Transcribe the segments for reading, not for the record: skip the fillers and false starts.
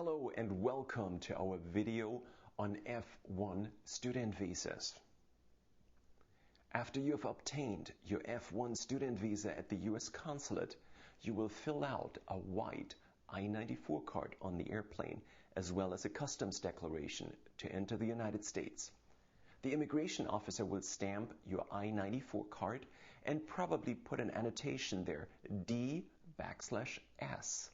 Hello and welcome to our video on F1 student visas. After you have obtained your F1 student visa at the US consulate, you will fill out a white I-94 card on the airplane as well as a customs declaration to enter the United States. The immigration officer will stamp your I-94 card and probably put an annotation there, D/S,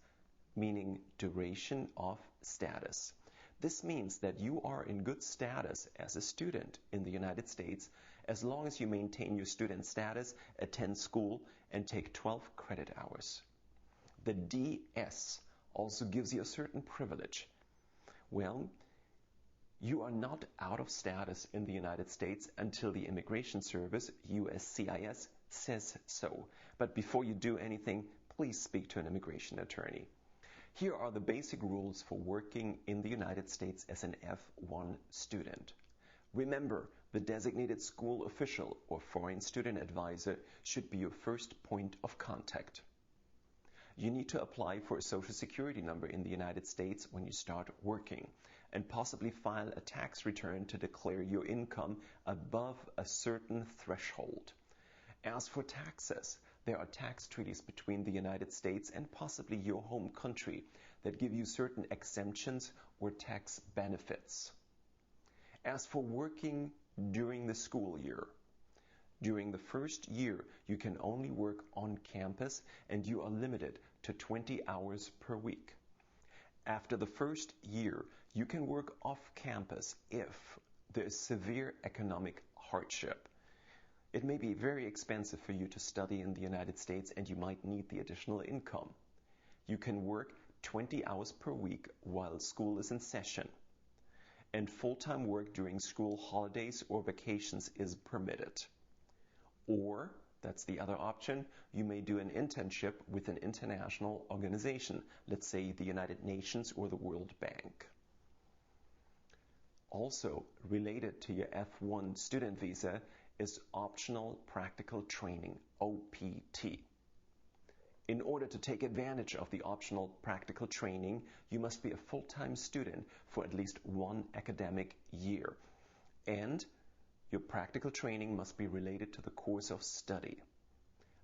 meaning duration of status. This means that you are in good status as a student in the United States as long as you maintain your student status, attend school, and take 12 credit hours. The DS also gives you a certain privilege. Well, you are not out of status in the United States until the Immigration Service, USCIS, says so. But before you do anything, please speak to an immigration attorney. Here are the basic rules for working in the United States as an F1 student. Remember, the designated school official or foreign student advisor should be your first point of contact. You need to apply for a Social Security number in the United States when you start working and possibly file a tax return to declare your income above a certain threshold. As for taxes, there are tax treaties between the United States and possibly your home country that give you certain exemptions or tax benefits. As for working during the school year, during the first year, you can only work on campus and you are limited to 20 hours per week. After the first year, you can work off campus if there is severe economic hardship. It may be very expensive for you to study in the United States and you might need the additional income. You can work 20 hours per week while school is in session. And full-time work during school holidays or vacations is permitted. Or, that's the other option, you may do an internship with an international organization, let's say the United Nations or the World Bank. Also, related to your F1 student visa is optional practical training, OPT. In order to take advantage of the optional practical training, you must be a full-time student for at least 1 academic year. And your practical training must be related to the course of study.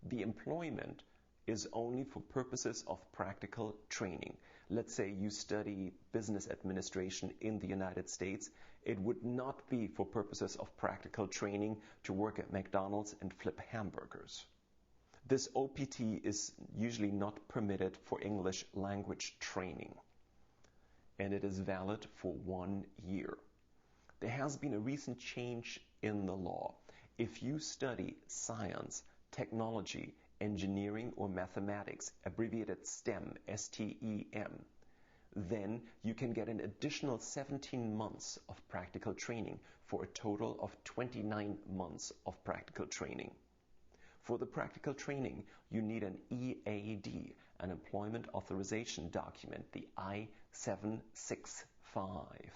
The employment is only for purposes of practical training. Let's say you study business administration in the United States. It would not be for purposes of practical training to work at McDonald's and flip hamburgers. This OPT is usually not permitted for English language training, and it is valid for 1 year. There has been a recent change in the law. If you study science, technology, engineering or mathematics, abbreviated STEM, S-T-E-M, then you can get an additional 17 months of practical training for a total of 29 months of practical training. For the practical training, you need an EAD, an Employment Authorization Document, the I-765.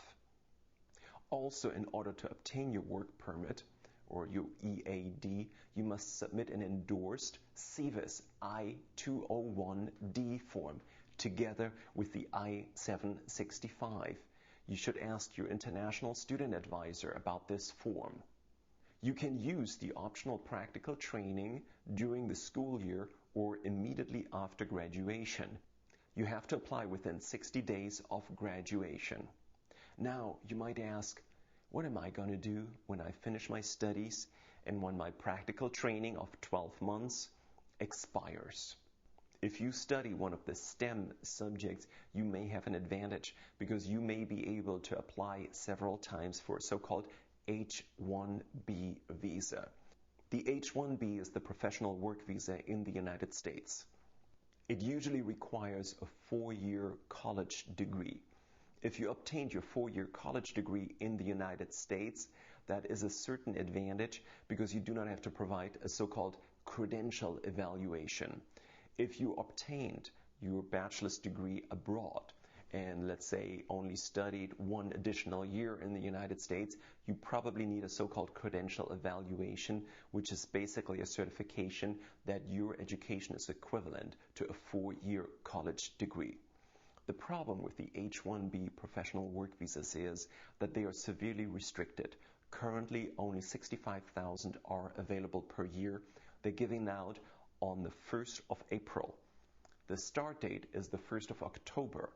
Also, in order to obtain your work permit, or your EAD, you must submit an endorsed SEVIS I-201D form together with the I-765. You should ask your international student advisor about this form. You can use the optional practical training during the school year or immediately after graduation. You have to apply within 60 days of graduation. Now, you might ask, what am I going to do when I finish my studies and when my practical training of 12 months expires? If you study one of the STEM subjects, you may have an advantage because you may be able to apply several times for a so-called H-1B visa. The H-1B is the professional work visa in the United States. It usually requires a 4-year college degree. If you obtained your 4-year college degree in the United States, that is a certain advantage because you do not have to provide a so-called credential evaluation. If you obtained your bachelor's degree abroad and let's say only studied 1 additional year in the United States, you probably need a so-called credential evaluation, which is basically a certification that your education is equivalent to a 4-year college degree. The problem with the H-1B professional work visas is that they are severely restricted. Currently, only 65,000 are available per year. They're giving out on the 1st of April. The start date is the 1st of October.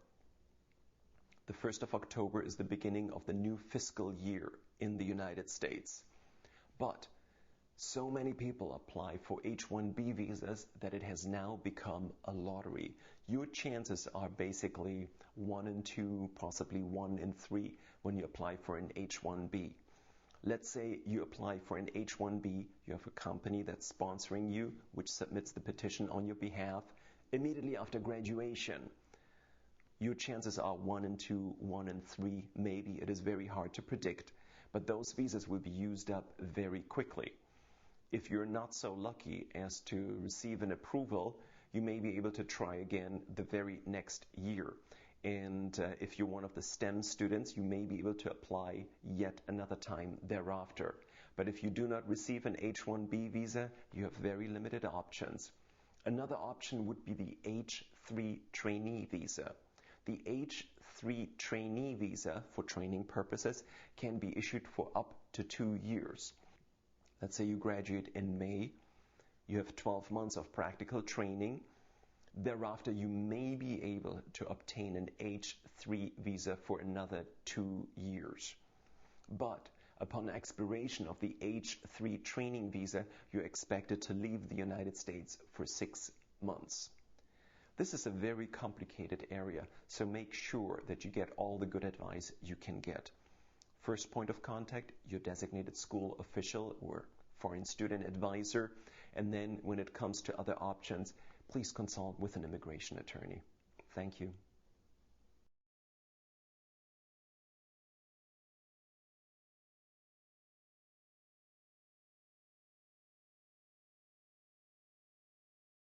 The 1st of October is the beginning of the new fiscal year in the United States. But so many people apply for H-1B visas that it has now become a lottery. Your chances are basically 1 in 2, possibly 1 in 3 when you apply for an H-1B. Let's say you apply for an H-1B, you have a company that's sponsoring you, which submits the petition on your behalf. Immediately after graduation, your chances are 1 in 2, 1 in 3, maybe. It is very hard to predict, but those visas will be used up very quickly. If you're not so lucky as to receive an approval, you may be able to try again the very next year. And if you're one of the STEM students, you may be able to apply yet another time thereafter. But if you do not receive an H-1B visa, you have very limited options. Another option would be the H-3 trainee visa. The H-3 trainee visa, for training purposes, can be issued for up to 2 years. Let's say you graduate in May, you have 12 months of practical training. Thereafter, you may be able to obtain an H-3 visa for another 2 years. But upon expiration of the H-3 training visa, you're expected to leave the United States for 6 months. This is a very complicated area, so make sure that you get all the good advice you can get. First point of contact, your designated school official or foreign student advisor. And then when it comes to other options, please consult with an immigration attorney. Thank you.